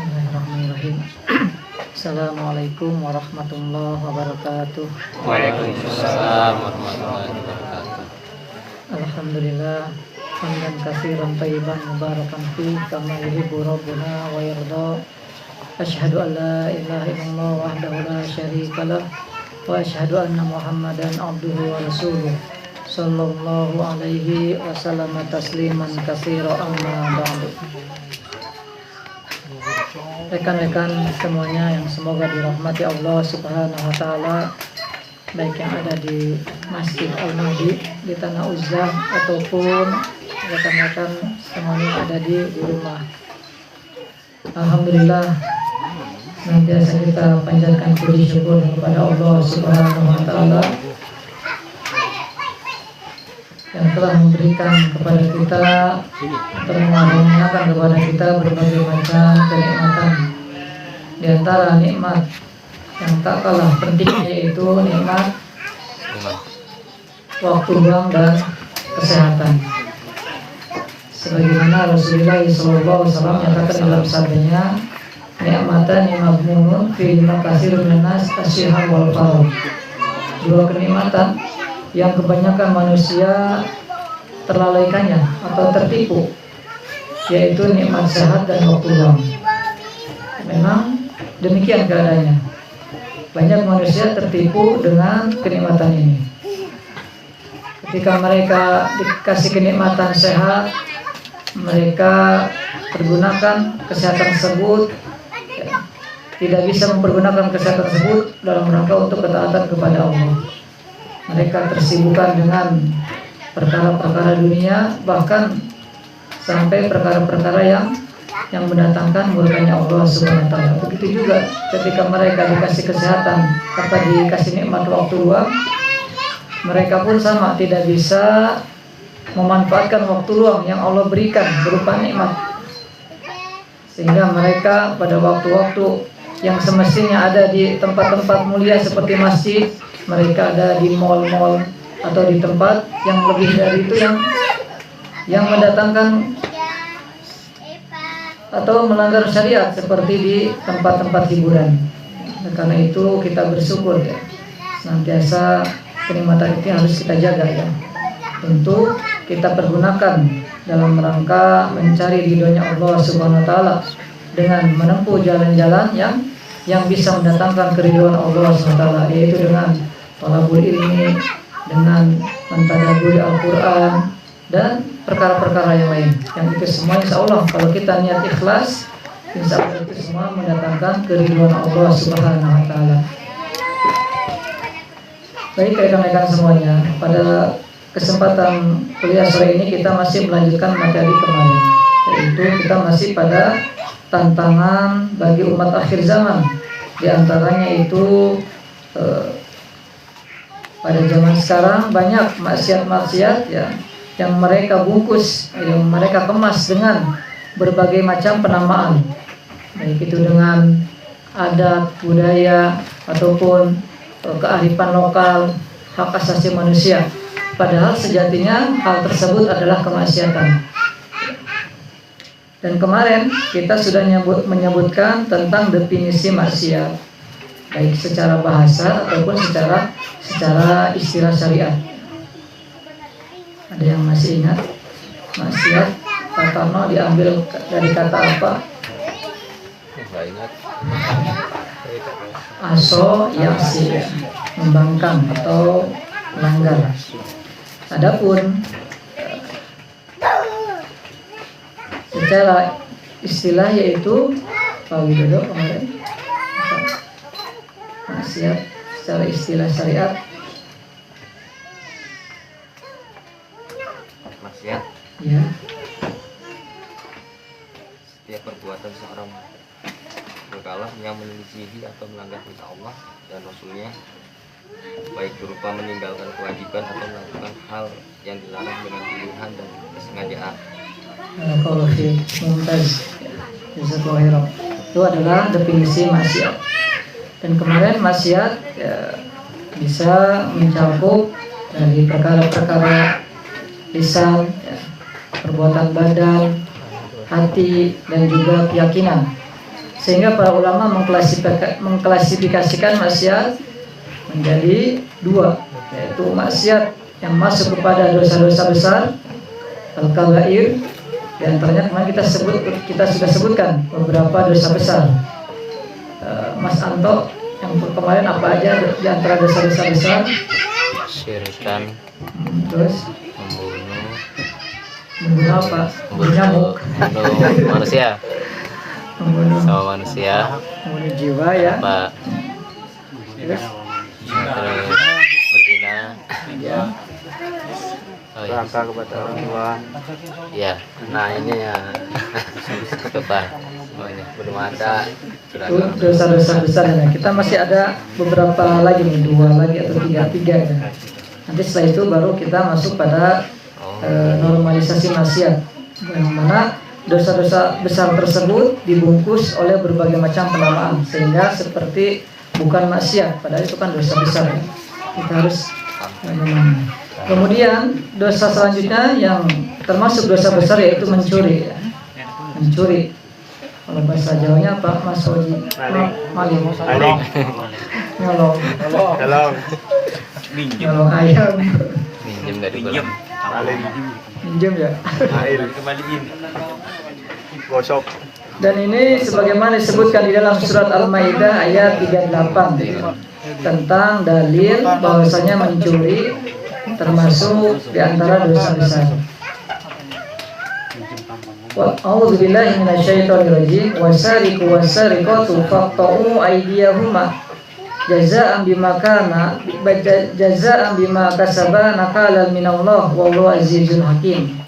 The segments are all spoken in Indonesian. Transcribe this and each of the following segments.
Bismillahirrahmanirrahim. Assalamualaikum warahmatullahi wabarakatuh. Waalaikumsalam warahmatullahi wabarakatuh. Alhamdulillah hamdan katsiran thayyiban mubarakan fi kama yuhibbu rabbuna wa yarda. Asyhadu an la ilaha illallah wahdahu la syarika lah wa asyhadu anna Muhammadan abduhu wa rasuluh sallallahu alaihi wasallam tasliman katsiran amma ba'du. Rekan-rekan semuanya yang semoga dirahmati Allah Subhanahu wa taala, baik yang ada di Masjid Al-Mahdi di Tanah Uzzah ataupun rekan-rekan semuanya yang ada di rumah. Alhamdulillah, senantiasa kita panjatkan puji syukur kepada Allah Subhanahu wa taala yang telah memberikan kepada kita, mengaruniakan kepada kita berbagai macam kenikmatan. Di antara nikmat yang tak kalah pentingnya yaitu nikmat waktu luang dan kesehatan. Sebagaimana Rasulullah SAW menyatakan dalam sabdanya, nikmatan maghmunun fi katsirun minas asyhar wal farad. Dua kenikmatan yang kebanyakan manusia terlalaikannya atau tertipu, yaitu nikmat sehat dan waktu luang. Memang demikian keadaannya. Banyak manusia tertipu dengan kenikmatan ini. Ketika mereka dikasih kenikmatan sehat, mereka pergunakan kesehatan tersebut, tidak bisa mempergunakan kesehatan tersebut dalam rangka untuk ketaatan kepada Allah. Mereka tersibukkan dengan perkara-perkara dunia, bahkan sampai perkara-perkara yang mendatangkan murkanya Allah Subhanahu wa taala. Begitu juga ketika mereka dikasih kesehatan atau dikasih nikmat waktu luang, mereka pun sama, tidak bisa memanfaatkan waktu luang yang Allah berikan berupa nikmat. Sehingga mereka pada waktu-waktu yang semestinya ada di tempat-tempat mulia seperti masjid, mereka ada di mal-mal atau di tempat yang lebih dari itu yang mendatangkan atau melanggar syariat seperti di tempat-tempat hiburan. Karena itu kita bersyukur ya, senantiasa kenikmatan itu harus kita jaga ya. Tentu kita pergunakan dalam rangka mencari ridhonya Allah Subhanahu wa taala dengan menempuh jalan-jalan yang bisa mendatangkan keridhaan Allah Subhanahu wa taala, yaitu dengan thalabul ilmi, dengan mentadabburi Al-Qur'an dan perkara-perkara yang lain. Yang itu semua insya Allah kalau kita niat ikhlas, insya Allah itu semua mendatangkan keridhaan Allah Subhanahu wa taala. Baik rekan-rekan semuanya, pada kesempatan kuliah sore ini kita masih melanjutkan materi kemarin, yaitu kita masih pada tantangan bagi umat akhir zaman. Di antaranya itu pada zaman sekarang banyak maksiat-maksiat ya, yang mereka bungkus, yang mereka kemas dengan berbagai macam penamaan, baik itu dengan adat, budaya ataupun kearifan lokal, hak asasi manusia. Padahal sejatinya hal tersebut adalah kemaksiatan. Dan kemarin kita sudah menyebutkan tentang definisi maksiat, baik secara bahasa ataupun secara istilah syariat. Ada yang masih ingat maksiat katanya diambil dari kata apa? Aso yaksi, membangkang atau melanggar. Adapun secara istilah yaitu Pak Widodo kemarin, maksiat secara istilah syariat. Maksiat Ya. setiap perbuatan seorang berkalah yang menyelisihi atau melanggar perintah Allah dan Rasulnya, baik berupa meninggalkan kewajiban atau melakukan hal yang dilarang dengan pilihan dan kesengajaan. Kalau fi mumtaz, jazakallahu. Itu adalah definisi maksiat. Dan kemarin maksiat ya, bisa mencakup dari perkara-perkara lisan, ya, perbuatan badan, hati, dan juga keyakinan. Sehingga para ulama mengklasifikasikan maksiat menjadi dua, yaitu maksiat yang masuk kepada dosa-dosa besar, al-kabair. Di antaranya kemarin kita sudah sebutkan beberapa dosa besar. Mas Anto, yang kemarin apa aja di antara dosa-dosa besar? Syirikan, Terus membunuh apa? Membunuh nyamuk, membunuh manusia membunuh sama manusia, membunuh jiwa ya. Pak. Terus Terus berzina, ya, oh iya, kepada orang tua. ya. Nah ini ya, coba, oh ini belum ada. itu dosa-dosa besar ya. Kita masih ada beberapa lagi nih, 2 lagi atau 3 ya. Nanti setelah itu baru kita masuk pada normalisasi maksiat, yang mana dosa-dosa besar tersebut dibungkus oleh berbagai macam penamaan sehingga seperti bukan maksiat, padahal itu kan dosa besar ya. Kita harus kemudian dosa selanjutnya yang termasuk dosa besar yaitu mencuri ya. Mencuri, kalau bahasa Jawanya apa Mas Oji? Maling. Nyolong. Nyolong ayam. Minjem dari bulan. Minjem ya. Gosok. Dan ini sebagaimana disebutkan di dalam surat Al-Maidah ayat 38 tentang dalil bahwasanya mencuri termasuk di antara dosa besar. Wa a'udzubillahi minasyaitonirrajim. Wasariqu wasariqatu faqta'u aydiyahuma jazaa'an bima kasaba nakalan minallah wallahu azizun hakim.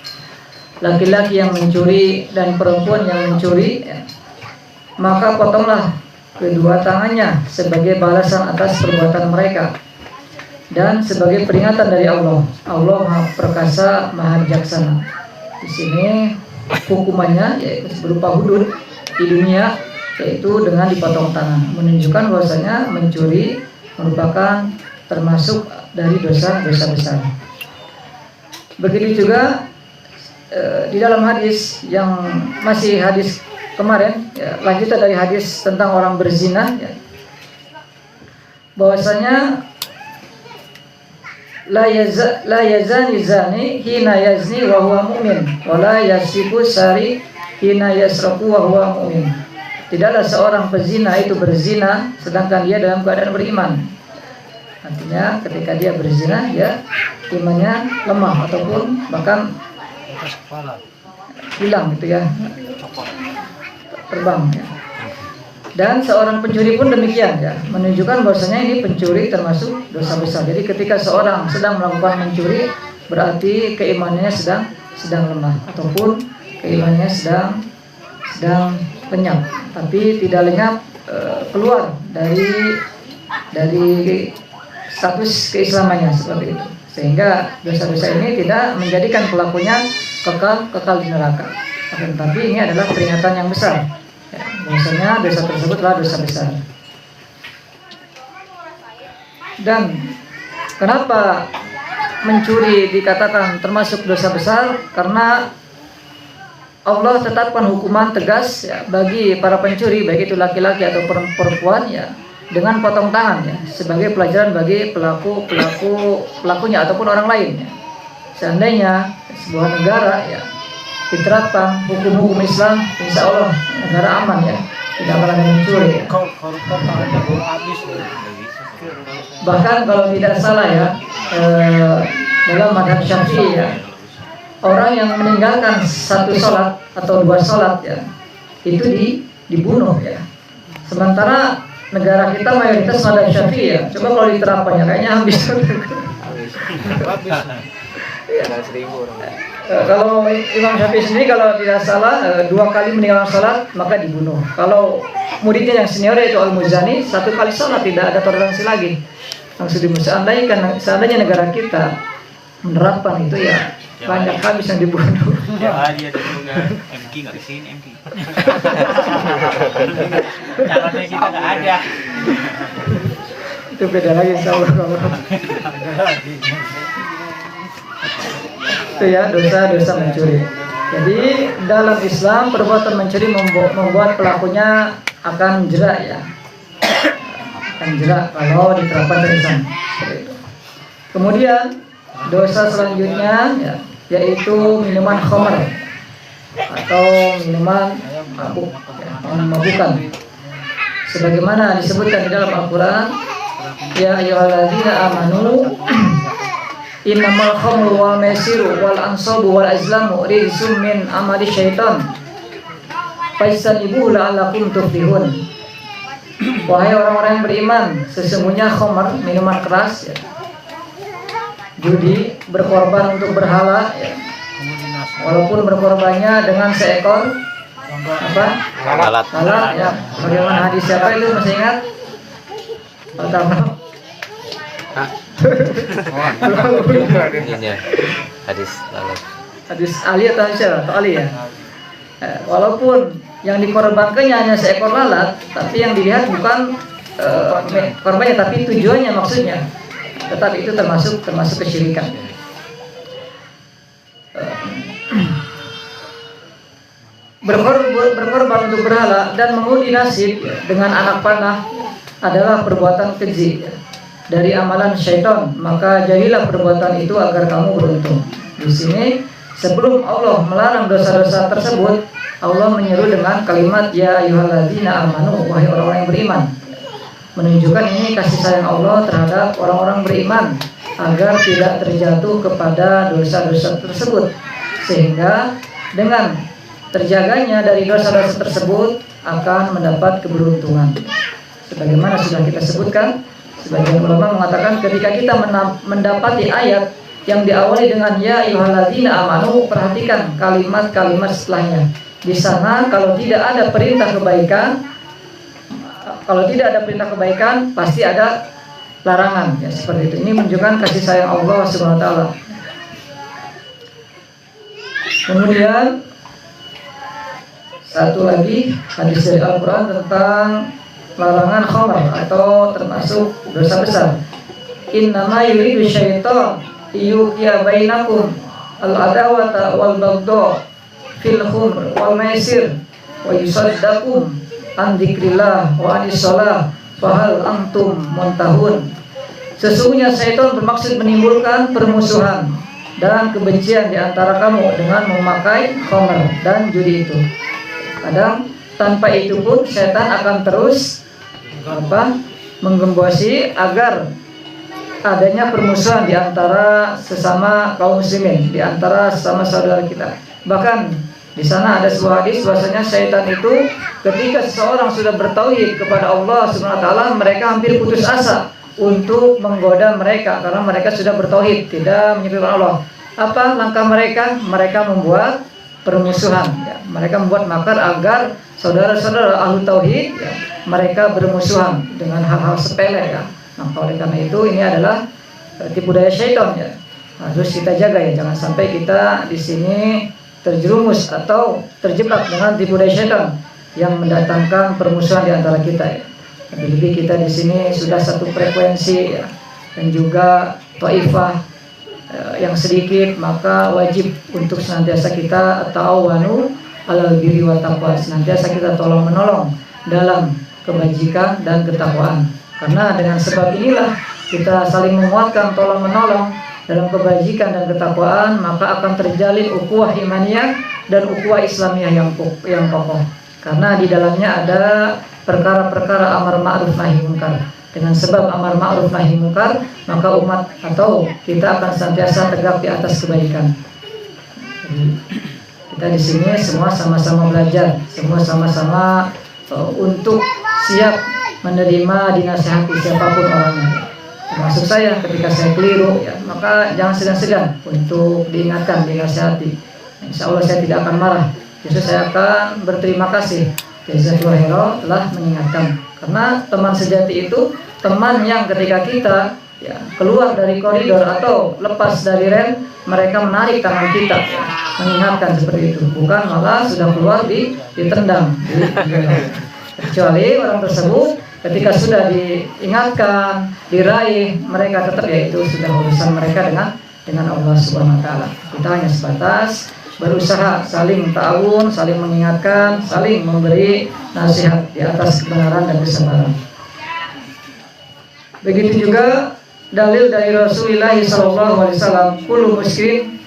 Laki-laki yang mencuri dan perempuan yang mencuri, maka potonglah kedua tangannya sebagai balasan atas perbuatan mereka dan sebagai peringatan dari Allah. Allah Maha Perkasa, Maha Bijaksana. Di sini hukumannya yaitu berupa hudud di dunia, yaitu dengan dipotong tangan, menunjukkan bahwasanya mencuri merupakan termasuk dari dosa-dosa besar. Begitu juga di dalam hadis yang masih hadis kemarin ya, lanjutan dari hadis tentang orang berzina ya, bahwasanya la yazani zani hina yazni wa huwa mu'min wa la yasriqu sari hina yasraqu wa huwa mu'min. Tidaklah seorang pezina itu berzina sedangkan dia dalam keadaan beriman. Artinya ketika dia berzina ya imannya lemah ataupun bahkan hilang gitu ya, terbang ya. Dan seorang pencuri pun demikian ya, menunjukkan bahwasanya ini pencuri termasuk dosa besar. Jadi ketika seorang sedang melakukan mencuri berarti keimanannya sedang lemah ataupun keimanannya sedang lenyap, tapi tidak lenyap keluar dari status keislamannya seperti itu. Sehingga dosa-dosa ini tidak menjadikan pelakunya kekal di neraka. Tetapi ini adalah peringatan yang besar. Ya, bahwasanya dosa tersebut adalah dosa besar. Dan kenapa mencuri dikatakan termasuk dosa besar? Karena Allah tetapkan hukuman tegas ya, bagi para pencuri, baik itu laki-laki atau perempuan ya, dengan potong tangan ya, sebagai pelajaran bagi pelakunya ataupun orang lain ya. Seandainya sebuah negara ya diterapkan hukum-hukum Islam, insya Allah negara aman ya, tidak akan ada mencuri ya. Bahkan kalau tidak salah ya, dalam madhab Syafi'i ya, orang yang meninggalkan 1 sholat atau 2 sholat ya, itu dibunuh ya. Sementara negara kita mayoritas madhab Syafi'i ya, coba kalau diterapkannya kayaknya habis. Kalau Imam Syafi'i sendiri kalau tidak salah 2 kali meninggalkan sholat maka dibunuh. Kalau muridnya yang senior yaitu Al-Muzani 1 kali sholat tidak ada toleransi lagi, langsung dibunuh. Seandainya negara kita menerapkan itu ya banyak habis yang dibunuh. Ya dia juga MK nggak kesini MK. Caranya kita nggak ada. Itu beda lagi insya Allah. Itu ya dosa-dosa mencuri. Jadi dalam Islam perbuatan mencuri membuat pelakunya akan jerak ya, akan jerak kalau diterapkan dari Islam. Seperti itu. Kemudian dosa selanjutnya ya, yaitu minuman khamr atau minuman mabuk, ya, memabukkan. Sebagaimana disebutkan di dalam Al-Quran, ya ayyuhalladzina amanu innamal khamru wal maisiru wal ansabu wal azlamu rijsum min amali syaitan fajtanibuhu la'allakum tuflihun. Wahai orang-orang yang beriman, sesungguhnya khamr, minuman keras ya, judi, berkorban untuk berhala ya, walaupun berkorbannya dengan seekor apa? Lalat. Lalat ya. Bagaimana hadis siapa itu masih ingat? Pertama. Hah? Ini ya, hadis lalat. Hadis Ali atau Aisyah atau Ali ya. Walaupun yang dikorbankannya hanya seekor lalat, tapi yang dilihat bukan korbannya, tapi tujuannya, maksudnya. Tetap itu termasuk kesyirikan. Berkorban untuk berhala dan mengundi nasib dengan anak panah adalah perbuatan keji dari amalan syaitan. Maka jauhilah perbuatan itu agar kamu beruntung. Di sini sebelum Allah melarang dosa-dosa tersebut, Allah menyeru dengan kalimat ya ayyuhalladzina amanu, wahai orang-orang yang beriman. Menunjukkan ini kasih sayang Allah terhadap orang-orang beriman agar tidak terjatuh kepada dosa-dosa tersebut, sehingga dengan terjaganya dari dosa-dosa tersebut akan mendapat keberuntungan. Sebagaimana sudah kita sebutkan, sebagian ulama mengatakan ketika kita mendapati ayat yang diawali dengan ya ayyuhalladzina amanu, perhatikan kalimat-kalimat setelahnya. Di sana kalau tidak ada perintah kebaikan, pasti ada larangan ya, seperti itu. Ini menunjukkan kasih sayang Allah Subhanahu wa taala. Kemudian satu lagi hadis dari Al-Quran tentang larangan khamr atau termasuk dosa besar. Innama yuridu syaitan yuqiya bainakum al-adawata wal baghdha fil khamr wal maisir wa yusaddakum an dzikrillah wa anis shalah fahal antum muntahun. Sesungguhnya syaitan bermaksud menimbulkan permusuhan dan kebencian di antara kamu dengan memakai khamr dan judi itu. Kadang tanpa itu pun setan akan terus menggembosi agar adanya permusuhan di antara sesama kaum muslimin, di antara sesama saudara kita. Bahkan di sana ada sebuah hadis bahwasanya setan itu ketika seseorang sudah bertauhid kepada Allah Subhanahu wa taala, mereka hampir putus asa untuk menggoda mereka karena mereka sudah bertauhid, tidak menyekutukan Allah. Apa langkah mereka? Mereka membuat permusuhan ya. Mereka membuat makar agar saudara-saudara ahlu tauhid ya, mereka bermusuhan dengan hal-hal sepele ya. Nah, oleh karena itu ini adalah tipu daya syaitan ya. Harus kita jaga ya, jangan sampai kita di sini terjerumus atau terjebak dengan tipu daya syaitan yang mendatangkan permusuhan di antara kita ya. Lebih-lebih kita di sini sudah satu frekuensi ya, dan juga taifah yang sedikit, maka wajib untuk senantiasa kita ta'awanu alal birri wa taqwa, senantiasa kita tolong menolong dalam kebajikan dan ketakwaan. Karena dengan sebab inilah kita saling menguatkan, tolong menolong dalam kebajikan dan ketakwaan, maka akan terjalin ukhuwah imaniyah dan ukhuwah islamiyah yang kokoh. Karena di dalamnya ada perkara-perkara amar ma'ruf nahi munkar. Dengan sebab amar ma'ruf nahi munkar, maka umat atau kita akan senantiasa tegak di atas kebaikan. Jadi, kita di sini semua sama-sama belajar, semua sama-sama untuk siap menerima dinasihati siapapun orangnya. Termasuk saya, ketika saya keliru, ya, maka jangan segan-segan untuk diingatkan, dinasihati. Insya Allah saya tidak akan marah, justru saya akan berterima kasih. Jazakallahu khairan telah mengingatkan. Karena teman sejati itu teman yang ketika kita ya, keluar dari koridor atau lepas dari rem, mereka menarik tangan kita ya, mengingatkan seperti itu. Bukan malah sudah keluar ditendang. Kecuali orang tersebut ketika sudah diingatkan, diraih, mereka tetap, yaitu sudah urusan mereka dengan Allah Subhanahu wa taala. Kita hanya sebatas berusaha saling ta'awun, saling mengingatkan, saling memberi nasihat di atas kebenaran dan kesabaran. Begitu juga dalil dari Rasulullah SAW, kullu muskirin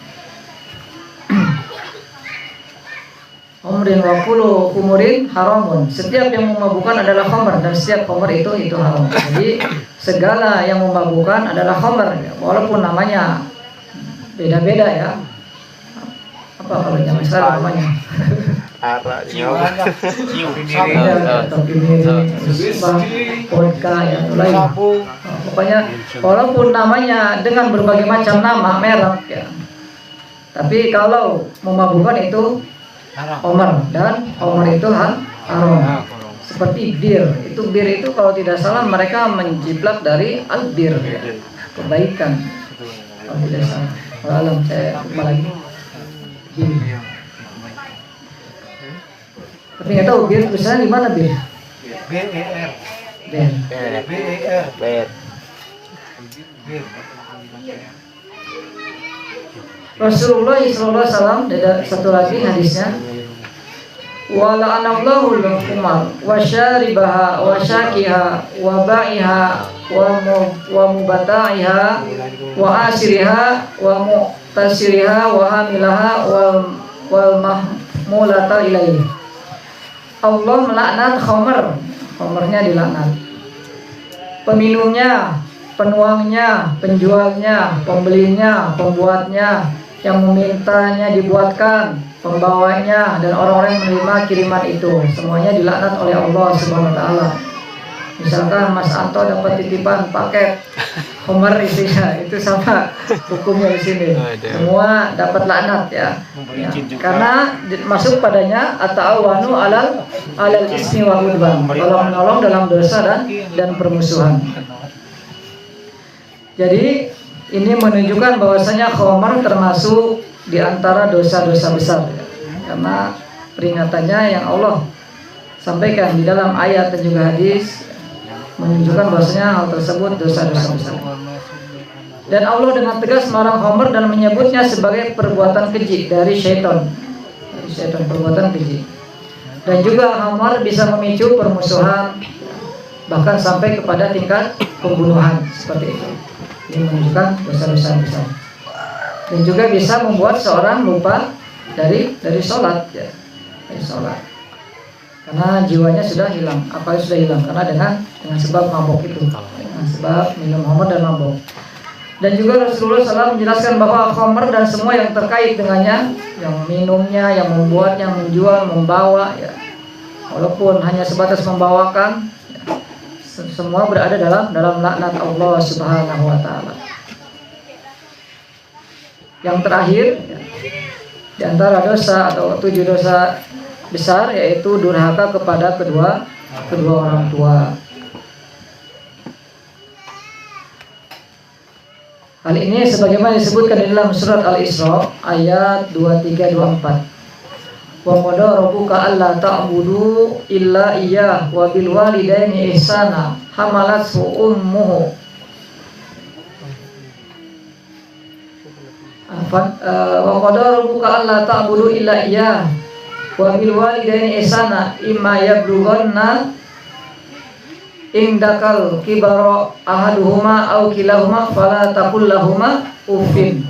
Umrin wa kullu khumurin haramun. Setiap yang memabukkan adalah khamr dan setiap khamr itu haram. Jadi segala yang memabukkan adalah khamr ya, walaupun namanya beda-beda ya. Apa kalau zaman sekarang namanya? Atau vodka ya, lain. Pokoknya walaupun namanya dengan berbagai macam nama merek ya. Tapi kalau memabukkan itu Omar, dan Omar itu haram. Seperti bir itu kalau tidak salah mereka menjiplak dari albir ya, kebaikan. Kalau tidak salah, alam saya lupa lagi. Tapi nggak tahu bir tulisannya di mana bir? BER. Bir. Rasulullah SAW ada satu lagi hadisnya, wa la'anallahu al-khumar wa syaribaha wa syakiha wa ba'iha wa mubata'iha wa asiriha wa mu'tasiriha wa hamilaha wal mahmulata ilaihi. Allah melaknat khamarnya dilaknat, peminumnya, penuangnya, penjualnya, pembelinya, pembuatnya, yang memintanya dibuatkan, pembawanya, dan orang-orang yang menerima kiriman itu, semuanya dilaknat oleh Allah Subhanahu wa taala. Misalkan Mas Anto dapat titipan paket khamar isinya, itu sama hukumnya di sini. Semua dapat laknat ya. Karena masuk padanya at-ta'awanu alal ismi wal udwan, tolong-menolong dalam dosa dan permusuhan. Jadi ini menunjukkan bahwasanya khamar termasuk di antara dosa-dosa besar ya. Karena peringatannya yang Allah sampaikan di dalam ayat dan juga hadis menunjukkan bahwasanya hal tersebut dosa-dosa besar. Dan Allah dengan tegas melarang khamar dan menyebutnya sebagai perbuatan keji dari syaitan. Perbuatan keji. Dan juga khamar bisa memicu permusuhan, bahkan sampai kepada tingkat pembunuhan seperti itu. Ini menunjukkan dosa-dosa besar. Dan juga bisa membuat seorang lupa dari sholat ya, dari sholat. Karena jiwanya sudah hilang, akalnya sudah hilang karena dengan sebab mabok itu, dengan sebab minum khamar dan mabok. Dan juga Rasulullah SAW menjelaskan bahwa khamar dan semua yang terkait dengannya, yang minumnya, yang membuat, yang menjual, membawa ya, walaupun hanya sebatas membawakan ya, semua berada dalam laknat Allah Subhanahu wa taala. Yang terakhir ya, di antara dosa atau 7 dosa besar yaitu durhaka kepada kedua orang tua. Hal ini sebagaimana disebutkan di dalam surat Al-Isra ayat 23-24. Wa qada rabbuka alla ta'budu illa iyyah wa bil walidaini ihsana hamalathu ummuhu wa qada rabbuka alla ta'budu illa iyyah wa bil walidaini ihsana imma yablughanna indakal kibara ahaduhuma aw kilahuma fala taqul lahumā uffin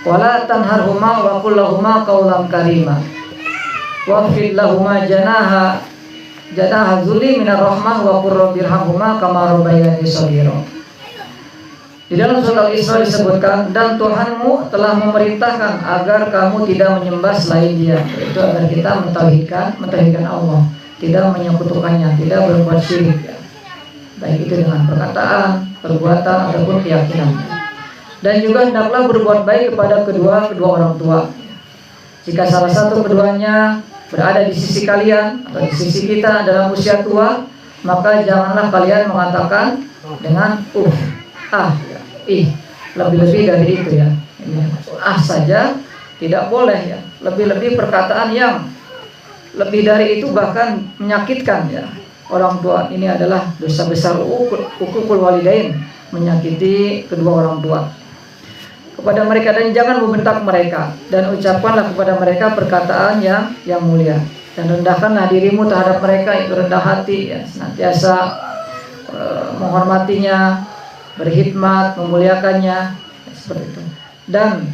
wala tanharhuma wa qul lahumā qawlan karīmā waqfid lahumā janaha dzulli minar rahmah wa qur rabbirhamhumā kamā rabbayani shaghīrā. Di dalam surat Al-Isra disebutkan, dan Tuhanmu telah memerintahkan agar kamu tidak menyembah selain Dia, yaitu agar kita mentauhidkan Allah, tidak menyekutukannya, tidak berbuat syirik ya. Baik itu dengan perkataan, perbuatan ataupun keyakinan. Dan juga hendaklah berbuat baik kepada kedua orang tua. Jika salah satu keduanya berada di sisi kalian atau di sisi kita dalam usia tua, maka janganlah kalian mengatakan dengan lebih-lebih dari itu ya. Saja tidak boleh ya. Lebih-lebih perkataan yang lebih dari itu bahkan menyakitkan ya. Orang tua ini adalah dosa besar, uququl walidain, menyakiti kedua orang tua. kepada mereka dan jangan membentak mereka, dan ucapkanlah kepada mereka perkataan yang mulia, dan rendahkanlah dirimu terhadap mereka, itu rendah hati ya, senantiasa menghormatinya, berkhidmat, memuliakannya ya, seperti itu. Dan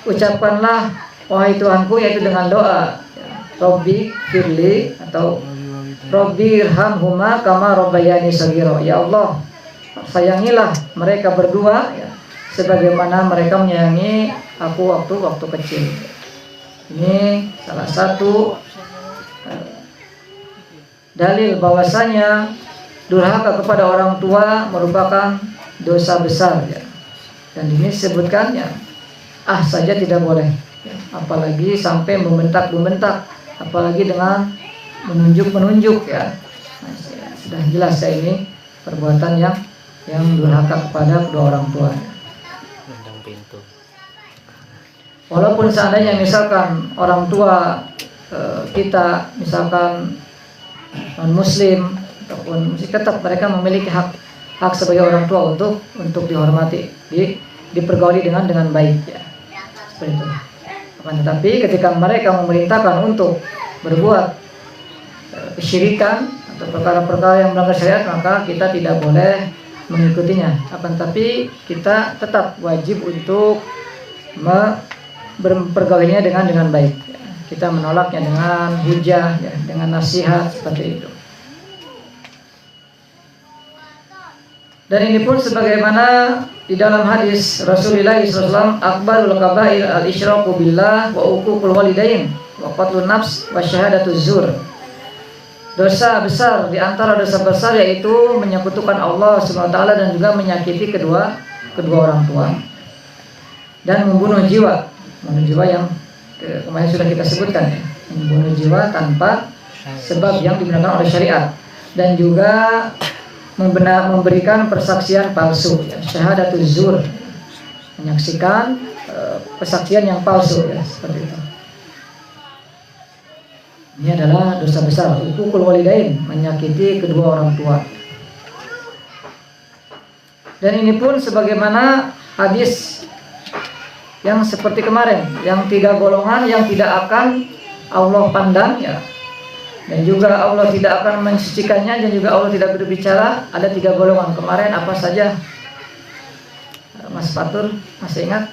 ucapkanlah wahai Tuhanku, yaitu dengan doa ya, Robbi firli atau Robbi irhamhuma kama robbayani shaghira, ya Allah sayangilah mereka berdua ya, sebagaimana mereka menyayangi aku waktu kecil. Ini salah satu dalil bahwasanya durhaka kepada orang tua merupakan dosa besar ya. Dan ini disebutkan ya, saja tidak boleh ya, apalagi sampai membentak-membentak, apalagi dengan menunjuk ya. Nah, sudah jelas ya, ini perbuatan yang durhaka kepada kedua orang tua ya. Pintu. Walaupun seandainya misalkan orang tua kita misalkan non muslim ataupun muslim, tetap mereka memiliki hak sebagai orang tua untuk dihormati, dipergauli dengan baik ya, seperti itu. Tetapi ketika mereka memerintahkan untuk berbuat kesyirikan atau perkara-perkara yang melanggar syariat, maka kita tidak boleh mengikutinya. Tapi kita tetap wajib untuk berpergaulinya dengan baik ya. Kita menolaknya dengan hujah ya, dengan nasihat seperti itu. Dan ini pun sebagaimana di dalam hadis Rasulullah SAW, akbarul kabair al-isyraku billah wa uququl walidain wa qatlun nafs wa syahadatuz zur. Dosa besar, di antara dosa besar yaitu menyekutukan Allah SWT dan juga menyakiti kedua orang tua, dan membunuh jiwa yang kemarin sudah kita sebutkan ya, membunuh jiwa tanpa sebab yang dibenarkan oleh syariat, dan juga memberikan persaksian palsu ya, syahadatuz zur, menyaksikan persaksian yang palsu ya, seperti itu. Ini adalah dosa besar, uququl walidain, menyakiti kedua orang tua. Dan ini pun sebagaimana hadis yang seperti kemarin, yang 3 golongan yang tidak akan Allah pandang ya, dan juga Allah tidak akan mensucikannya, dan juga Allah tidak berbicara. Ada 3 golongan kemarin, apa saja Mas Fatur masih ingat?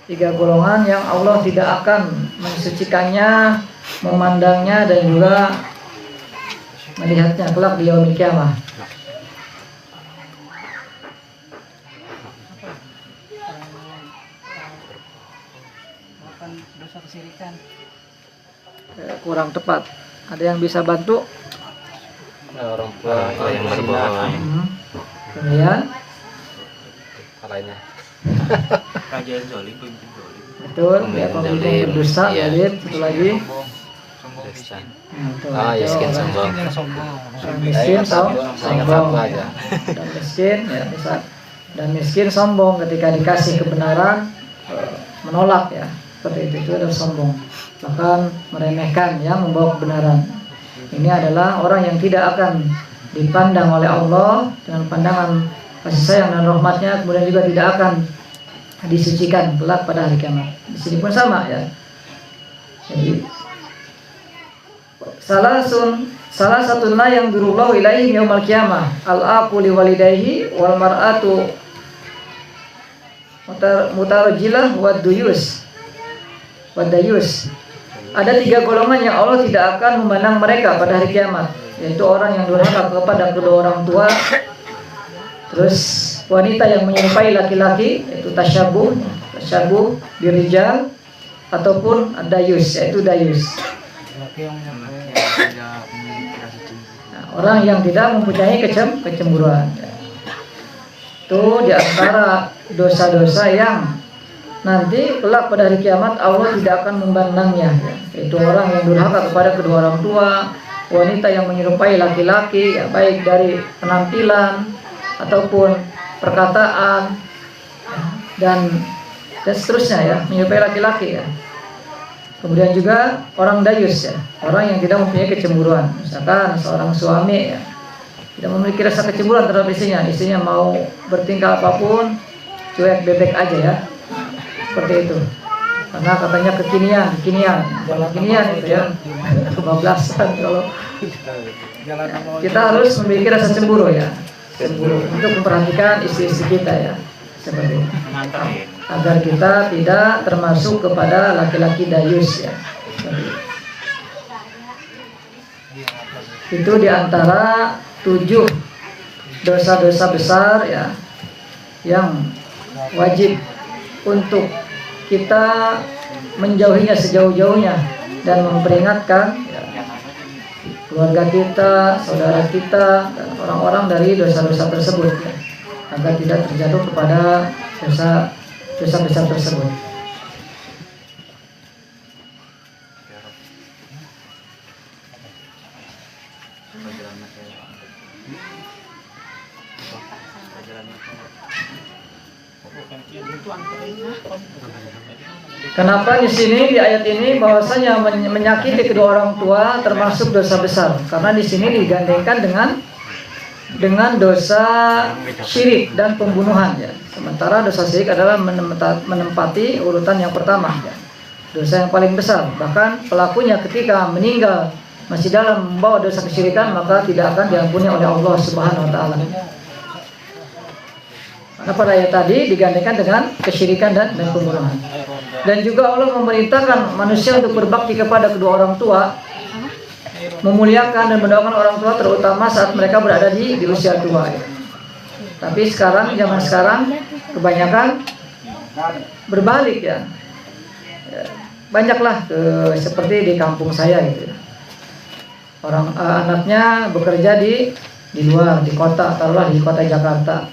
3 golongan yang Allah tidak akan mensucikannya, memandangnya, dan juga melihatnya kelak di yaumil kiamah. Dosa kesyirikan. Kurang tepat. Ada yang bisa bantu? Orang tua yang berbohong. Kemudian Lainnya. Kerajaan zolim, pemimpin zolim. betul, ya, pemimpin berdusta, iya. Walid, itu lagi. Sombong miskin. Miskin sombong. Orang miskin sombong aja. Dan miskin ya bisa, dan miskin sombong ketika dikasih kebenaran menolak ya, seperti itu adalah sombong, bahkan meremehkan yang membawa kebenaran. Ini adalah orang yang tidak akan dipandang oleh Allah dengan pandangan kasih sayang dan rahmatnya, kemudian juga tidak akan disucikan kelak pada hari kiamat. Di sini pun sama ya. Jadi salah satunya yang durullahu ilaihim yaumal qiyamah al-aqu li walidayhi wal mar'atu mutarajjilah wa dayus. Ada 3 golongan yang Allah tidak akan memandang mereka pada hari kiamat, yaitu orang yang durhaka kepada kedua orang tua, terus wanita yang menyerupai laki-laki, yaitu tasyabuh birijal, ataupun dayus, yaitu dayus. Nah, orang yang tidak mempunyai kecemburuan. Itu di antara dosa-dosa yang nanti kelak pada hari kiamat Allah tidak akan memandangnya, yaitu orang yang durhaka kepada kedua orang tua, wanita yang menyerupai laki-laki ya, baik dari penampilan ataupun perkataan dan seterusnya ya, menyerupai laki-laki ya. Kemudian juga orang dayus ya, orang yang tidak mempunyai kecemburuan. Misalkan seorang suami ya, tidak memiliki rasa kecemburuan terhadap istrinya mau bertingkah apapun cuek bebek aja ya, seperti itu. Karena katanya kekinian itu ya, kebablasan kalau kita harus memiliki rasa cemburu ya, cemburu untuk memperhatikan istri-istri kita ya, seperti itu. Agar kita tidak termasuk kepada laki-laki dayus ya. Itu diantara 7 dosa-dosa besar ya yang wajib untuk kita menjauhinya sejauh-jauhnya dan memperingatkan ya, keluarga kita, saudara kita, dan orang-orang dari dosa-dosa tersebut ya, agar tidak terjatuh kepada dosa besar tersebut. Kenapa di sini di ayat ini bahwasanya menyakiti kedua orang tua termasuk dosa besar? Karena di sini digandengkan dengan dosa syirik dan pembunuhan ya. Sementara dosa syirik adalah menempati urutan yang pertama ya. Dosa yang paling besar. Bahkan pelakunya ketika meninggal masih dalam membawa dosa kesyirikan, maka tidak akan diampuni oleh Allah Subhanahu wa taala. Karena pada ayat tadi digandengkan dengan kesyirikan dan pembunuhan. Dan juga Allah memerintahkan manusia untuk berbakti kepada kedua orang tua, memuliakan dan mendoakan orang tua terutama saat mereka berada di usia tua ya. Tapi sekarang, zaman sekarang kebanyakan berbalik ya. Banyaklah seperti di kampung saya gitu ya. Orang anaknya bekerja di luar, di kota, taruhlah di kota Jakarta.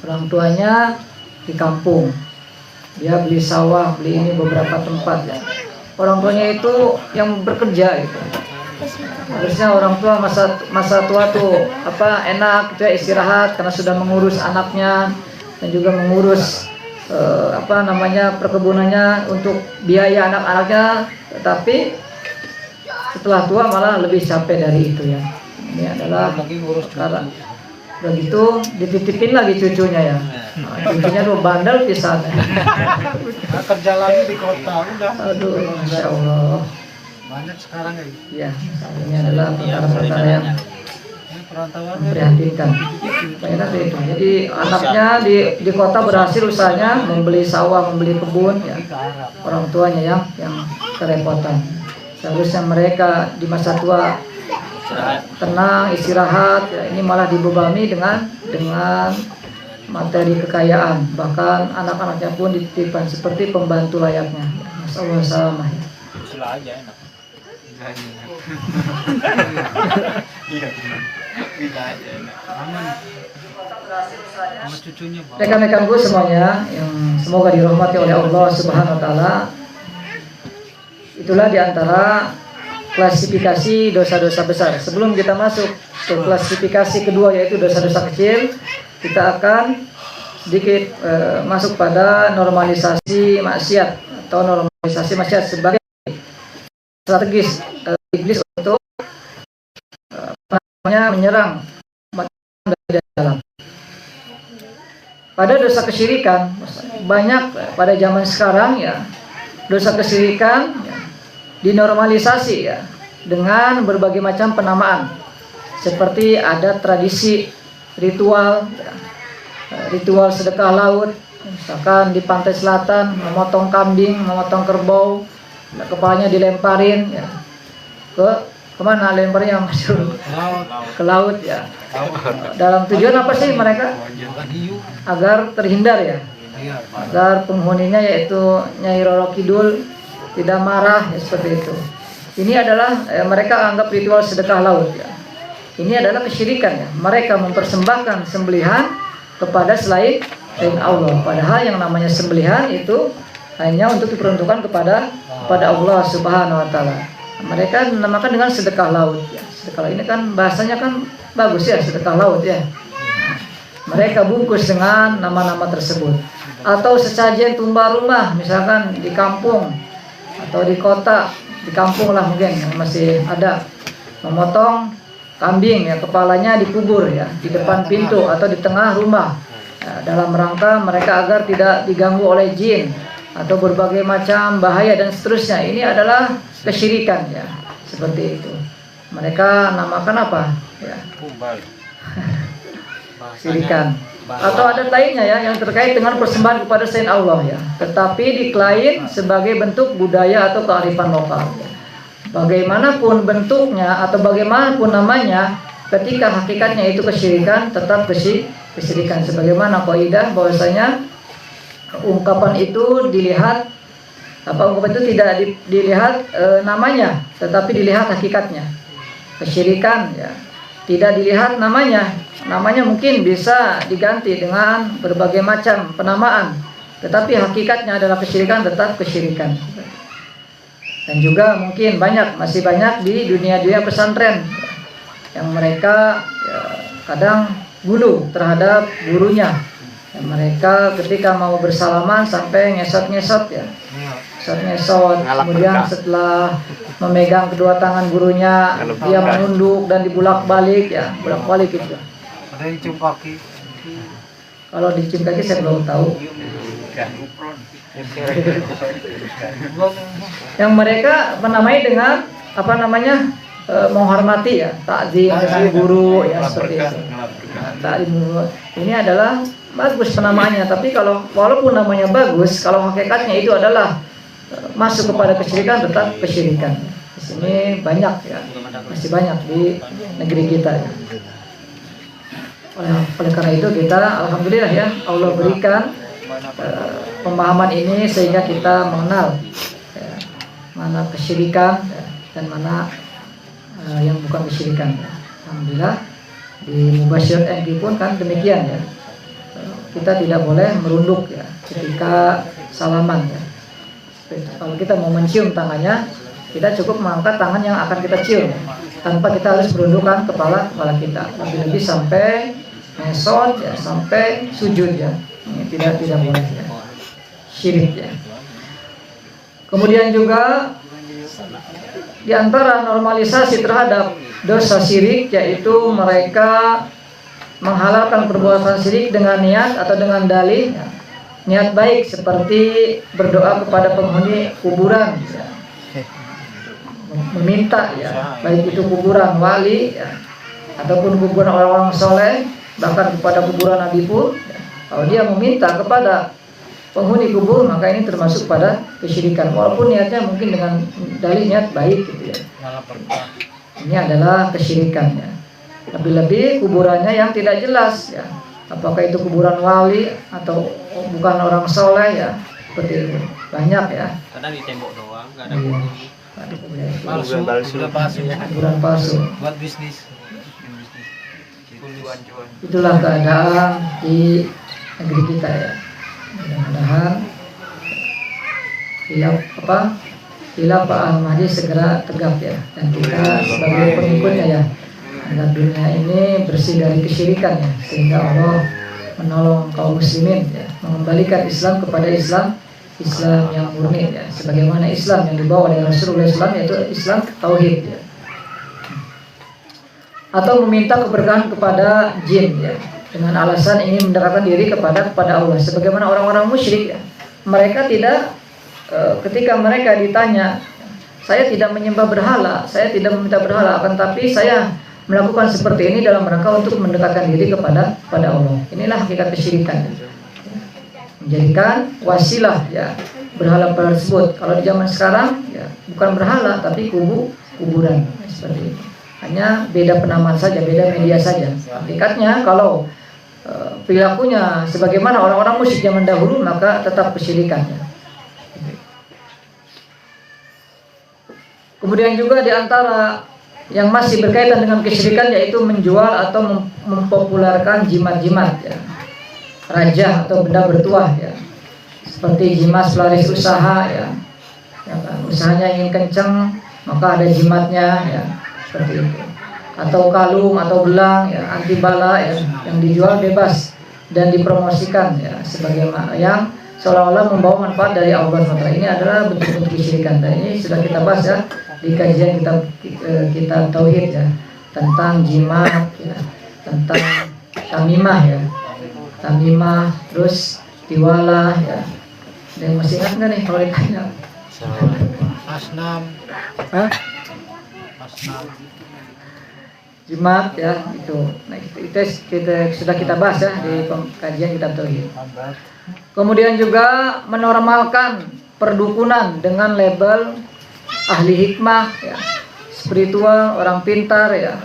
Orang tuanya di kampung. Dia beli sawah, beli ini beberapa tempat ya. Orang tuanya itu yang bekerja gitu. Harusnya orang tua masa tua tuh enak gitu ya, istirahat karena sudah mengurus anaknya dan juga mengurus perkebunannya untuk biaya anak-anaknya. Tetapi setelah tua malah lebih capek dari itu ya. Ini adalah perkara. Begitu dititipin lagi cucunya ya. Cucunya tuh bandel pisan. Kerja lagi di kota udah. Aduh, Masya Allah. Banyak sekarang ya. Ya, ini adalah perkara-perkara yang memprihatinkan. Banyak itu. Jadi anaknya di kota berhasil usahanya membeli sawah, membeli kebun ya. Orang tuanya yang kerepotan. Seharusnya mereka di masa tua tenang, istirahat ya, ini malah dibebani dengan materi kekayaan. Bahkan anak-anaknya pun dititipkan seperti pembantu layaknya. Masyaallah sama ya. Usul aja enak. Iya. Bisa aja enak. Sama cucunya Bang. Rekan-rekanku semuanya yang semoga dirahmati oleh Allah Subhanahu wa taala. Itulah diantara klasifikasi dosa-dosa besar. Sebelum kita masuk ke klasifikasi kedua yaitu dosa-dosa kecil, kita akan sedikit masuk pada normalisasi maksiat atau normalisasi maksiat sebagai strategis iblis untuk menyerang umat dari dalam. Pada dosa kesyirikan banyak pada zaman sekarang ya, dosa kesyirikan ya, dinormalisasi ya dengan berbagai macam penamaan seperti ada tradisi ritual ya, ritual sedekah laut, misalkan di pantai selatan memotong kambing, memotong kerbau, kepalanya dilemparin ya kemana lemparin yang ke laut ya. Dalam tujuan apa sih mereka? Agar terhindar ya, agar penghuninya yaitu Nyai Roro Kidul tidak marah ya, seperti itu. Ini adalah mereka anggap ritual sedekah laut ya. Ini adalah kesyirikan ya. Mereka mempersembahkan sembelihan kepada selain Allah. Padahal yang namanya sembelihan itu hanya untuk diperuntukkan kepada Allah Subhanahu wa taala. Mereka menamakan dengan sedekah laut ya. Sedekah ini kan bahasanya kan bagus ya, sedekah laut ya. Mereka bungkus dengan nama-nama tersebut. Atau sesajen tumpah rumah misalkan di kampung atau di kota, di kampung lah mungkin yang masih ada, memotong kambing ya, kepalanya dikubur ya di depan pintu atau di tengah rumah. Nah, dalam rangka mereka agar tidak diganggu oleh jin atau berbagai macam bahaya dan seterusnya. Ini adalah kesyirikan ya, seperti itu. Mereka namakan apa? Ya, Kubal. syirikan. Atau ada lainnya ya yang terkait dengan persembahan kepada selain Allah ya, tetapi diklaim sebagai bentuk budaya atau kearifan lokal. Bagaimanapun bentuknya atau bagaimanapun namanya, ketika hakikatnya itu kesyirikan, tetap kesyirikan. Sebagaimana kaidah bahwasanya ungkapan itu dilihat ungkapan itu tidak dilihat namanya, tetapi dilihat hakikatnya. Kesyirikan ya, tidak dilihat namanya. Namanya mungkin bisa diganti dengan berbagai macam penamaan, tetapi hakikatnya adalah kesyirikan, tetap kesyirikan. Dan juga mungkin masih banyak di dunia pesantren yang mereka ya, kadang gulu terhadap gurunya. Dan mereka ketika mau bersalaman sampai ngesot-ngesot ya, ngesot-ngesot. Kemudian setelah memegang kedua tangan gurunya, dia menunduk dan dibulak-balik ya, bolak-balik itu. Ada yang cium kaki. Kalau dicium kaki saya belum tahu. Yang mereka menamai dengan menghormati ya, takzim guru ya, seperti itu. Takzim guru ini adalah bagus penamaannya, tapi kalau walaupun namanya bagus, kalau hakikatnya itu adalah masuk kepada kesyirikan, tetap kesyirikan. Di sini banyak ya, masih banyak di negeri kita ya. Oleh karena itu kita alhamdulillah ya, Allah berikan pemahaman ini sehingga kita mengenal ya, mana kesyirikan ya, dan mana yang bukan kesyirikan ya. Alhamdulillah di Mubasyirat NG pun kan demikian ya. Kita tidak boleh merunduk ya ketika salaman ya. Kalau kita mau mencium tangannya, kita cukup mengangkat tangan yang akan kita cium tanpa kita harus merundukkan kepala kita. Lebih-lebih sampai mesot ya, sampai sujud ya. Ini tidak boleh ya. Syirik ya. Kemudian juga di antara normalisasi terhadap dosa syirik, yaitu mereka menghalalkan perbuatan syirik dengan niat atau dengan dalih ya, niat baik seperti berdoa kepada penghuni kuburan ya, meminta ya, baik itu kuburan wali ya, ataupun kuburan orang-orang soleh, bahkan kepada kuburan Nabi pun ya. Kalau dia meminta kepada penghuni kubur, maka ini termasuk pada kesyirikan, walaupun niatnya mungkin dengan dalih niat baik gitu ya. Ini adalah kesyirikan ya. Lebih-lebih kuburannya yang tidak jelas ya, apakah itu kuburan wali atau bukan orang soleh ya, seperti itu banyak ya. Kadang di tembok doang, nggak ada kuburan palsu Buat bisnis. Itulah keadaan di negeri kita ya. Mudah-mudahan hilaf Pak Al-Mahdi segera tegak ya, dan kita sebagai pengikutnya ya, agar dunia ini bersih dari kesyirikan ya, sehingga Allah menolong kaum muslimin ya, mengembalikan Islam kepada Islam yang murni ya, sebagaimana Islam yang dibawa oleh Rasulullah SAW, yaitu Islam tauhid ya. Atau meminta keberkahan kepada jin ya, dengan alasan ingin mendekatkan diri kepada Allah, sebagaimana orang-orang musyrik ya. Mereka tidak ketika mereka ditanya, saya tidak menyembah berhala, saya tidak meminta berhala, akan tapi saya melakukan seperti ini dalam rangka untuk mendekatkan diri kepada Allah. Inilah hakikat kesyirikan, menjadikan wasilah ya berhala tersebut. Kalau di zaman sekarang ya bukan berhala tapi kuburan ya, seperti itu. Hanya beda penamaan saja, beda media saja. Hakikatnya kalau perilakunya sebagaimana orang-orang musyrik zaman dahulu, maka tetap kesyirikannya. Kemudian juga di antara yang masih berkaitan dengan kesyirikan, yaitu menjual atau mempopulerkan jimat-jimat ya, raja atau benda bertuah ya, seperti jimat pelaris usaha ya, kan? Usahanya ingin kencang maka ada jimatnya ya, seperti itu. Atau kalung atau gelang ya, anti bala ya, yang dijual bebas dan dipromosikan ya, sebagai yang seolah-olah membawa manfaat dari Allah SWT. Ini adalah bentuk-bentuk kesyirikan, dan ini sudah kita bahas ya di kajian kita tauhid ya, tentang jimat ya, tentang tamimah ya, tamimah, terus tiwalah ya. Ada yang masih ingat nggak nih kalau ditanya? Asnam. Hah? Asnam. Jimat ya itu. Nah itu kita sudah kita bahas ya di kajian kitab tauhid. Abad. Kemudian juga menormalkan perdukunan dengan label ahli hikmah ya, spiritual, orang pintar ya.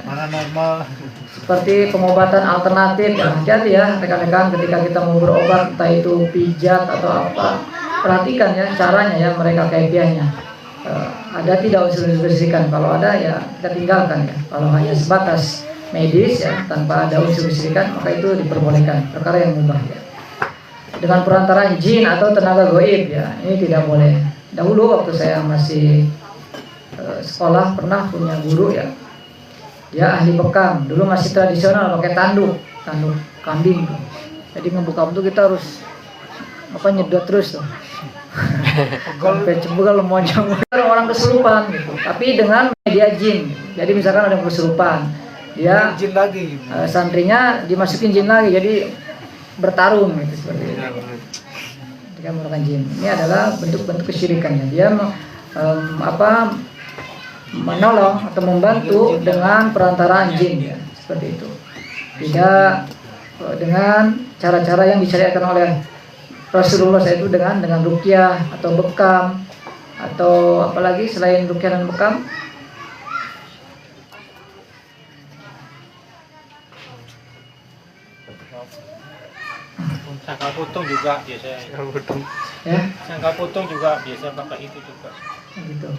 Paranormal. Seperti pengobatan alternatif ya. Hati-hati ya rekan-rekan ketika kita mau berobat, entah itu pijat atau apa, perhatikan ya caranya ya, mereka kaifiahnya. Ada tidak unsur-unsur kesyirikan? Kalau ada ya kita tinggalkan ya. Kalau hanya sebatas medis ya tanpa ada unsur kesyirikan, maka itu diperbolehkan, perkara yang mubah ya. Dengan perantaraan jin atau tenaga gaib ya, ini tidak boleh. Dahulu waktu saya masih sekolah pernah punya guru ya, dia ahli bekam. Dulu masih tradisional pakai tanduk kambing tuh. Jadi ngebekam tuh kita harus nyedot terus tuh. Sampai cebegal monjong orang kesurupan gitu. Tapi dengan media jin. Jadi misalkan ada yang kesurupan, dia Jin lagi. santrinya dimasukin jin lagi, jadi bertarung gitu seperti itu. Ketika menggunakan jin. Ini adalah bentuk-bentuk kesyirikannya. Dia menolong atau membantu dengan perantaraan jin ya, seperti itu. Tidak dengan cara-cara yang disyariatkan oleh Rasulullah, yaitu dengan ruqyah atau bekam atau apalagi selain ruqyah dan bekam. Sangkal putung juga biasanya. Ya, Sangkal putung juga biasa pakai itu juga. gitu.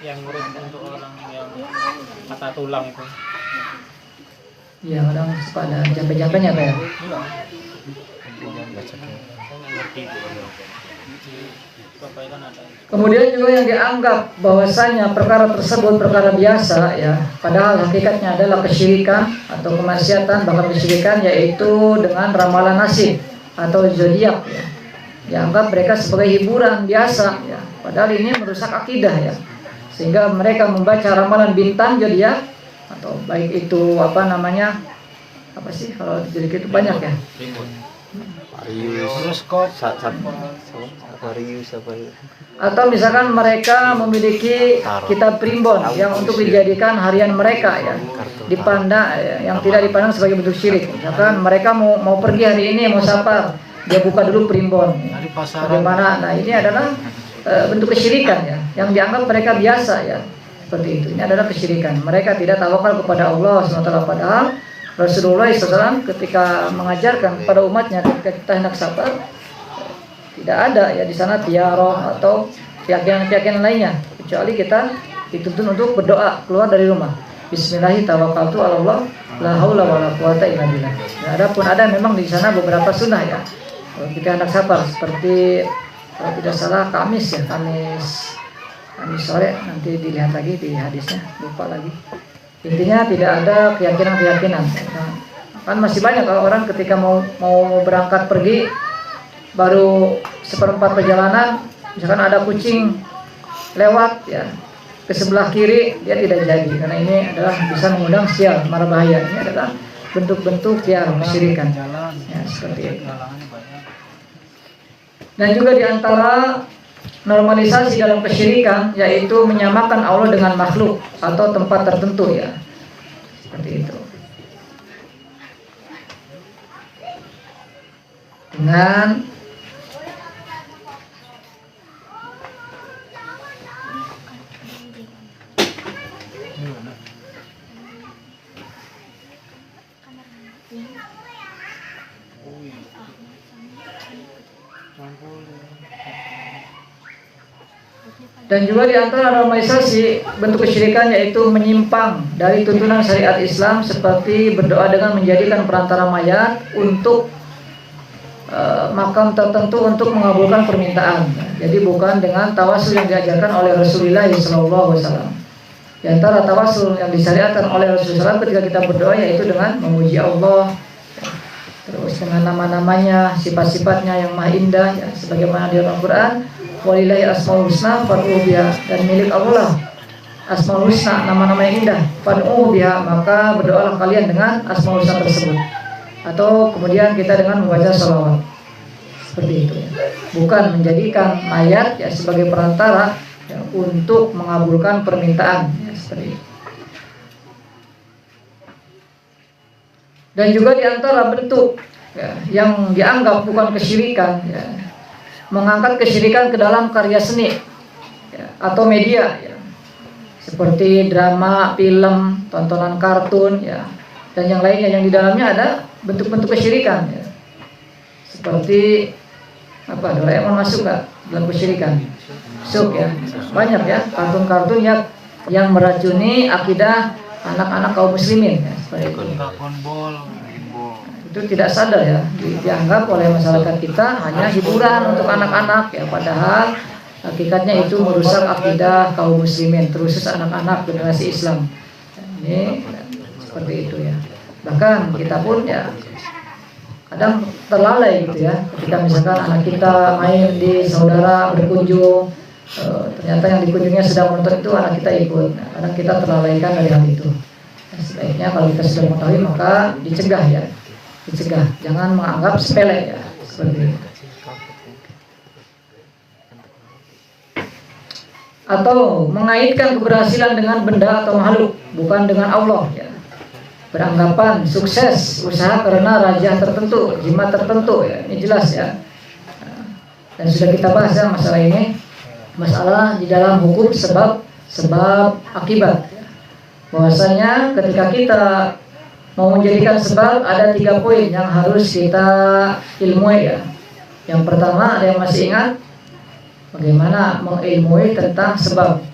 Yang ngurus untuk orang yang patah tulang itu. Ya, kadang suka ada jampe-jampenya apa ya? Iya. Saya nggak ngerti itu. Bapak kan ada. Kemudian juga yang dianggap bahwasanya perkara tersebut perkara biasa ya, padahal hakikatnya adalah kesyirikan atau kemaksiatan, bahkan kesyirikan, yaitu dengan ramalan nasib atau zodiak ya. Dianggap mereka sebagai hiburan biasa ya, padahal ini merusak akidah ya. Sehingga mereka membaca ramalan bintang zodiak atau baik itu apa sih kalau zodiak itu banyak ya. Horoskop. Aquarius apa itu? Atau misalkan mereka memiliki kitab primbon yang untuk dijadikan harian mereka ya, dipandang yang tidak dipandang sebagai bentuk syirik. Misalkan mereka mau pergi hari ini, mau safar, dia buka dulu primbon. Dari pasaran. Bagaimana? Nah ini adalah bentuk kesyirikan ya, yang dianggap mereka biasa ya, seperti itu. Ini adalah kesyirikan. Mereka tidak tawakal kepada Allah SWT, padahal Rasulullah SAW ketika mengajarkan kepada umatnya ketika kita hendak safar, tidak ada ya di sana tiaroh atau keyakinan lainnya, kecuali kita dituntun untuk berdoa keluar dari rumah. Bismillahirrahmanirrahim. La haula wala quwata illa billah. Adapun ada memang di sana beberapa sunnah ya. Kalau kita hendak safar, seperti kalau tidak salah Kamis sore, nanti dilihat lagi di hadisnya, lupa lagi. Intinya tidak ada keyakinan. Nah, kan masih banyak orang ketika mau berangkat pergi, baru seperempat perjalanan, misalkan ada kucing lewat ya ke sebelah kiri, dia tidak jadi karena ini adalah bisa mengundang sial, mara bahaya. Ini adalah bentuk-bentuk yang kesyirikan ya, seperti itu. Dan juga diantara normalisasi dalam kesyirikan yaitu menyamakan Allah dengan makhluk atau tempat tertentu ya, seperti itu. Dengan dan juga di antara normalisasi bentuk kesyirikan yaitu menyimpang dari tuntunan syariat Islam, seperti berdoa dengan menjadikan perantara mayat untuk makam tertentu untuk mengabulkan permintaan. Jadi bukan dengan tawasul yang diajarkan oleh Rasulullah SAW. Di antara tawasul yang disyariatkan oleh Rasulullah SAW ketika kita berdoa yaitu dengan memuji Allah, terus dengan nama-namanya, sifat-sifatnya yang maha indah ya, sebagaimana di Al-Quran, walillahi asmaul husna fad'uhu biha, dan milik Allah asmaul husna, nama-nama yang indah, fad'uhu biha, maka berdoalah kalian dengan asmaul husna tersebut. atau kemudian kita dengan membaca sholawat seperti itu ya. Bukan menjadikan mayat ya sebagai perantara ya, untuk mengabulkan permintaan ya, seperti itu. Dan juga diantara bentuk ya, yang dianggap bukan kesyirikan ya, mengangkat kesyirikan ke dalam karya seni ya, atau media ya, seperti drama, film, tontonan kartun ya, dan yang lainnya yang di dalamnya ada bentuk-bentuk kesyirikan ya. Seperti apa, Doraemon masuk nggak dalam kesyirikan? Masuk ya, banyak ya kartun-kartun yang meracuni akidah anak-anak kaum muslimin ya, seperti itu. Dragon Ball, Bimbo. Itu tidak sadar ya, dianggap oleh masyarakat kita hanya hiburan untuk anak-anak ya, padahal hakikatnya itu merusak akidah kaum muslimin, terusus anak-anak generasi Islam. Ini seperti itu ya. Bahkan kita pun ya kadang terlalai gitu ya, ketika misalkan anak kita main di saudara berkunjung, ternyata yang dikunjungnya sedang menonton itu anak kita ikut. Nah, kadang kita terlalaikan dari hal itu. Nah, sebaiknya kalau kita sudah mengetahui maka dicegah ya, dicegah, jangan menganggap sepele ya, seperti itu. Atau mengaitkan keberhasilan dengan benda atau makhluk, bukan dengan Allah ya. Beranggapan sukses usaha karena raja tertentu, jimat tertentu ya, ini jelas ya. Dan sudah kita bahas ya masalah ini, masalah di dalam hukum sebab akibat. Bahwasanya ketika kita mau menjadikan sebab ada 3 poin yang harus kita ilmui ya. Yang pertama, ada yang masih ingat bagaimana mengilmui tentang sebab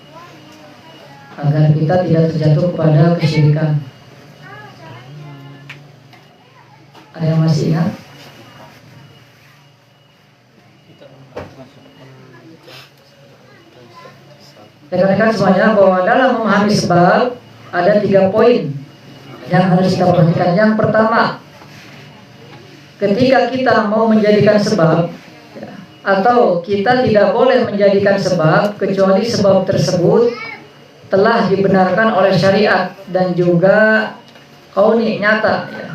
agar kita tidak terjatuh kepada kesyirikan? Ada yang masih ingat? Rekan-rekan semuanya, bahwa dalam memahami sebab ada 3 poin yang harus kita perhatikan. Yang pertama, ketika kita mau menjadikan sebab ya, atau kita tidak boleh menjadikan sebab kecuali sebab tersebut telah dibenarkan oleh syariat dan juga kauni, nyata ya.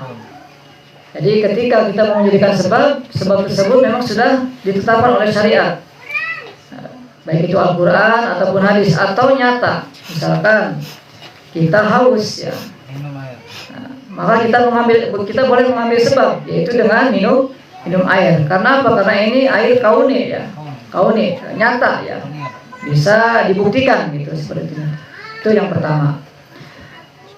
Jadi ketika kita mau menjadikan sebab tersebut memang sudah ditetapkan oleh syariat, baik itu Al-Quran ataupun hadis atau nyata. Misalkan kita haus ya, maka kita boleh mengambil sebab, yaitu dengan minum air. Karena apa? Karena ini air kauni ya, kauni nyata ya, bisa dibuktikan gitu, seperti itu. Itu yang pertama.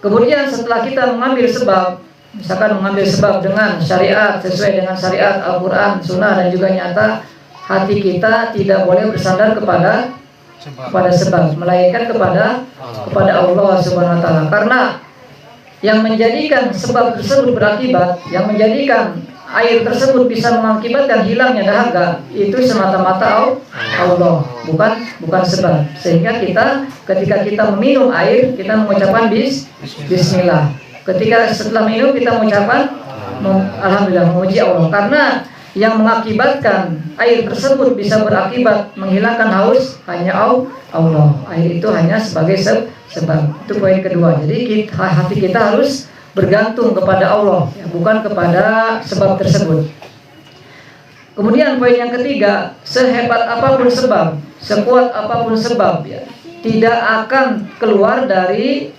Kemudian setelah kita mengambil sebab, misalkan mengambil sebab dengan syariat, sesuai dengan syariat Al-Quran, Sunnah dan juga nyata, hati kita tidak boleh bersandar kepada sebab, melainkan kepada Allah Subhanahu wa taala. Karena yang menjadikan sebab tersebut berakibat, yang menjadikan air tersebut bisa mengakibatkan hilangnya dahaga, itu semata-mata Allah, bukan sebab. Sehingga ketika kita meminum air, kita mengucapkan bismillah. Ketika setelah minum kita mengucapkan alhamdulillah, memuji Allah. Karena yang mengakibatkan air tersebut bisa berakibat menghilangkan haus hanya Allah. Air itu hanya sebagai sebab. Itu poin kedua. Jadi hati kita harus bergantung kepada Allah ya, bukan kepada sebab tersebut. Kemudian poin yang ketiga, sehebat apapun sebab, sekuat apapun sebab ya, tidak akan keluar dari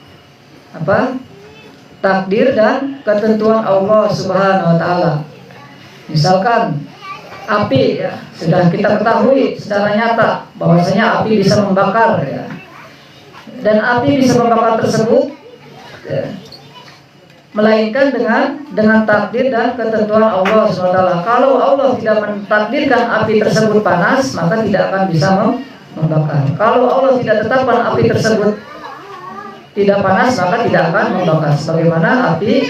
takdir dan ketentuan Allah Subhanahu wa taala. Misalkan api ya, sudah kita ketahui secara nyata bahwasanya api bisa membakar ya. Dan api bisa membakar tersebut ya, melainkan dengan takdir dan ketentuan Allah Subhanahu wa taala. Kalau Allah tidak mentakdirkan api tersebut panas, maka tidak akan bisa membakar. Kalau Allah tidak tetapkan api tersebut tidak panas, maka tidak akan membakar. Sebagaimana api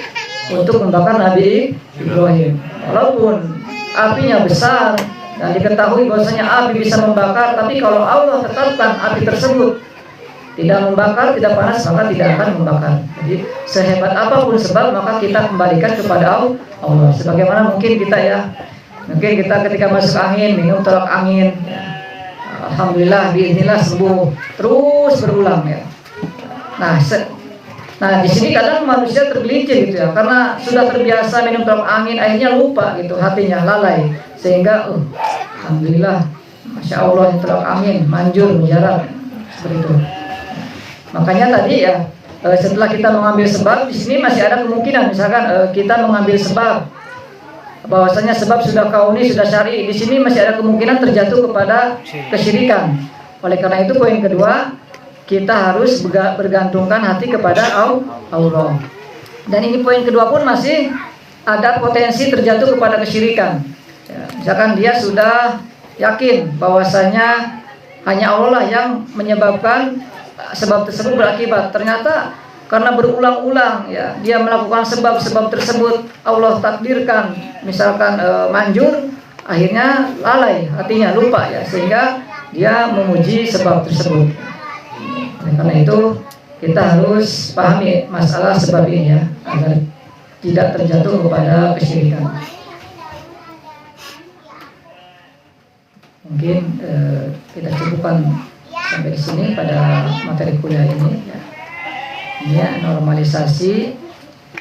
untuk membakar Nabi Ibrahim, walaupun apinya besar dan diketahui bahwasanya api bisa membakar, tapi kalau Allah tetapkan api tersebut tidak membakar, tidak panas, maka tidak akan membakar. Jadi sehebat apapun sebab, maka kita kembalikan kepada Allah. Sebagaimana mungkin kita ketika masuk angin, minum tolak angin ya. Alhamdulillah, biiznillah sembuh, terus berulang ya. Nah, Nah di sini kadang manusia tergelincir gitu ya, karena sudah terbiasa minum tolak angin, akhirnya lupa gitu, hatinya lalai, sehingga alhamdulillah, masya Allah yang tolak angin manjur mujarab seperti itu. Makanya tadi ya setelah kita mengambil sebab, di sini masih ada kemungkinan misalkan kita mengambil sebab, bahwasanya sebab sudah kauni, sudah syar'i, di sini masih ada kemungkinan terjatuh kepada kesyirikan. Oleh karena itu poin kedua, kita harus bergantungkan hati kepada Allah. Dan ini poin kedua pun masih ada potensi terjatuh kepada kesyirikan. Ya, misalkan dia sudah yakin bahwasanya hanya Allah lah yang menyebabkan sebab tersebut berakibat. Ternyata karena berulang-ulang ya dia melakukan sebab-sebab tersebut Allah takdirkan, misalkan manjur, akhirnya lalai hatinya, lupa ya, sehingga dia memuji sebab tersebut. Karena itu kita harus pahami masalah sebab ini ya, agar tidak terjatuh kepada kesyirikan. Mungkin kita cukupkan sampai di sini pada materi kuliah ini ya. Ini ya, normalisasi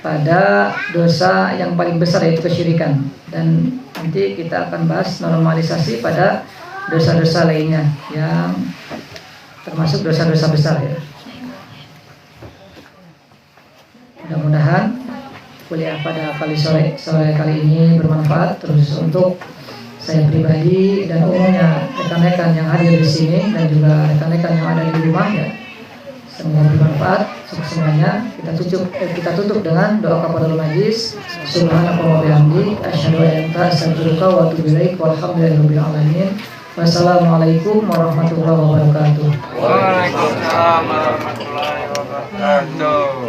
pada dosa yang paling besar, yaitu kesyirikan. Dan nanti kita akan bahas normalisasi pada dosa-dosa lainnya yang termasuk dosa-dosa besar ya. Mudah-mudahan kuliah pada sore kali ini bermanfaat terus untuk saya pribadi dan umumnya rekan-rekan yang hadir di sini dan juga rekan-rekan yang ada di rumah ya. Semoga bermanfaat untuk semuanya. Kita tutup dengan doa kafaratul majlis. Subhanallah wa bihamdi, asyhadu an la ilaha illa anta, astaghfiruka wa atubu ilaik. Walhamdulillahirabbil alamin. Wassalamualaikum warahmatullahi wabarakatuh. Waalaikumsalam warahmatullahi wabarakatuh.